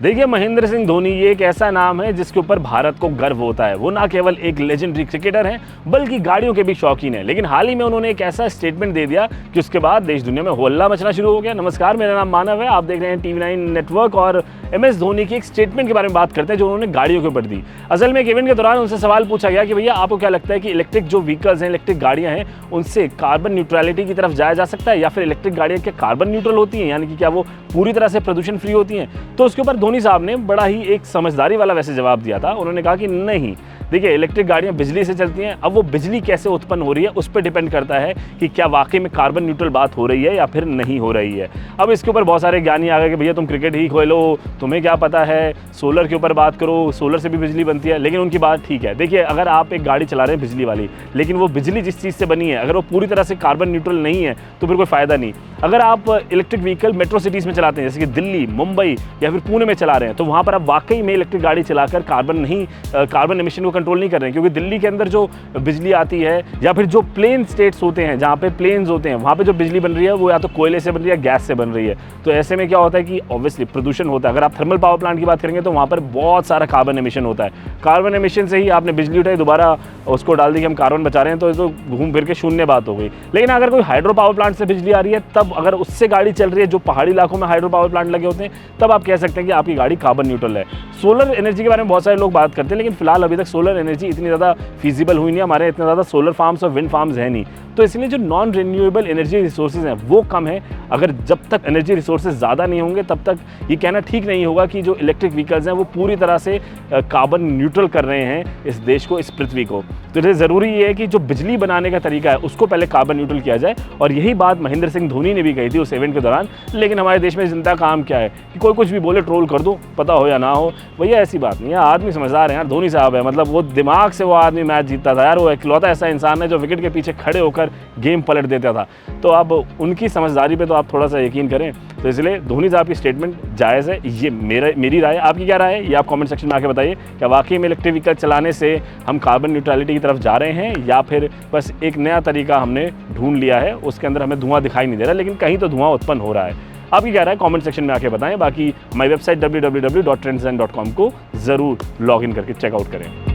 देखिए, महेंद्र सिंह धोनी ये एक ऐसा नाम है जिसके ऊपर भारत को गर्व होता है। वो ना केवल एक लेजेंडरी क्रिकेटर हैं बल्कि गाड़ियों के भी शौकीन हैं। लेकिन हाल ही में उन्होंने एक ऐसा स्टेटमेंट दे दिया कि उसके बाद देश दुनिया में होल्ला मचना शुरू हो गया। नमस्कार, मेरा नाम मानव है, आप देख रहे हैं TV9 नेटवर्क और MS धोनी की एक स्टेटमेंट के बारे में बात करते हैं जो उन्होंने गाड़ियों के ऊपर दी। असल में एक इवेंट के दौरान उनसे सवाल पूछा गया कि भैया आपको क्या लगता है कि इलेक्ट्रिक जो व्हीकल्स हैं, इलेक्ट्रिक गाड़ियाँ हैं, उनसे कार्बन न्यूट्रलिटी की तरफ जाया जा सकता है या फिर इलेक्ट्रिक गाड़ियाँ क्या कार्बन न्यूट्रल होती हैं, यानी कि क्या वो पूरी तरह से प्रदूषण फ्री होती हैं। तो उसके ऊपर धोनी साहब ने बड़ा ही एक समझदारी वाला वैसे जवाब दिया था। उन्होंने कहा कि नहीं, देखिए इलेक्ट्रिक गाड़ियां बिजली से चलती हैं। अब वो बिजली कैसे उत्पन्न हो रही है उस पर डिपेंड करता है कि क्या वाकई में कार्बन न्यूट्रल बात हो रही है या फिर नहीं हो रही है। अब इसके ऊपर बहुत सारे ज्ञानी आ गए कि भैया तुम क्रिकेट ही खेलो, तुम्हें क्या पता है, सोलर के ऊपर बात करो, सोलर से भी बिजली बनती है। लेकिन उनकी बात ठीक है। देखिए, अगर आप एक गाड़ी चला रहे हैं बिजली वाली, लेकिन वो बिजली जिस चीज़ से बनी है अगर वो पूरी तरह से कार्बन न्यूट्रल नहीं है तो फिर कोई फ़ायदा नहीं। अगर आप इलेक्ट्रिक व्हीकल मेट्रो सिटीज़ में चलाते हैं, जैसे कि दिल्ली, मुंबई या फिर पुणे में चला रहे हैं, तो वहाँ पर आप वाकई में इलेक्ट्रिक गाड़ी चलाकर कार्बन एमिशन को कंट्रोल नहीं कर रहे हैं। क्योंकि दिल्ली के अंदर जो बिजली आती है या फिर जो प्लेन स्टेट्स होते हैं जहाँ पे प्लेन्स होते हैं, वहाँ पे जो बिजली बन रही है वो या तो कोयले से बन रही है, गैस से बन रही है। तो ऐसे में क्या होता है कि ऑब्वियसली प्रदूषण होता है। अगर आप थर्मल पावर प्लांट की बात करेंगे तो वहाँ पर बहुत सारा कार्बन एमिशन होता है। कार्बन एमिशन से ही आपने बिजली उठाई, दोबारा उसको डाल दी कि हम कार्बन बचा रहे हैं, तो घूम फिर के शून्य बात हो गई। लेकिन अगर कोई हाइड्रो पावर प्लांट से बिजली आ रही है, तब अगर उससे गाड़ी चल रही है, जो पहाड़ी इलाकों में हाइड्रो पावर प्लांट लगे होते हैं, तब आप कह सकते हैं कि आपकी गाड़ी कार्बन न्यूट्रल है। सोलर एनर्जी के बारे में बहुत सारे लोग बात करते हैं, लेकिन फिलहाल अभी तक सोलर एनर्जी इतनी ज़्यादा फीजिबल हुई नहीं, हमारे इतने ज़्यादा सोलर फार्म्स और विंड फार्म्स हैं नहीं। तो इसलिए जो नॉन रिन्यूएबल एनर्जी रिसोर्सेज हैं वो कम है। अगर जब तक एनर्जी रिसोर्सेज ज़्यादा नहीं होंगे तब तक ये कहना ठीक नहीं होगा कि जो इलेक्ट्रिक व्हीकल्स हैं वो पूरी तरह से कार्बन न्यूट्रल कर रहे हैं इस देश को, इस पृथ्वी को। तो इसलिए ज़रूरी ये है कि जो बिजली बनाने का तरीका है उसको पहले कार्बन न्यूट्रल किया जाए। और यही बात महेंद्र सिंह धोनी ने भी कही थी उस इवेंट के दौरान। लेकिन हमारे देश में जनता का काम क्या है कि कोई कुछ भी बोले, ट्रोल कर दो, पता हो या ना हो। भैया ऐसी बात नहीं है, आदमी समझदार है यार। धोनी साहब है, मतलब वो दिमाग से वो आदमी मैच जीतता था यार। वो इकलौता ऐसा इंसान है जो विकेट के पीछे खड़े होकर गेम पलट देता था। तो अब उनकी समझदारी पे तो आप थोड़ा सा यकीन करें। तो इसलिए धोनी साहब की स्टेटमेंट जायज़ है। ये मेरी राय है। आपकी क्या राय है ये आप कमेंट सेक्शन में आके बताइए। क्या वाकई में इलेक्ट्रिक व्हीकल चलाने से हम कार्बन न्यूट्रलिटी की तरफ जा रहे हैं या फिर बस एक नया तरीका हमने ढूंढ लिया है, उसके अंदर हमें धुआं दिखाई नहीं दे रहा लेकिन कहीं तो धुआं उत्पन्न हो रहा है। आपकी क्या राय है कमेंट सेक्शन में आके बताएं। बाकी हमारी वेबसाइट www.trendsand.com को ज़रूर लॉग इन करके चेकआउट करें।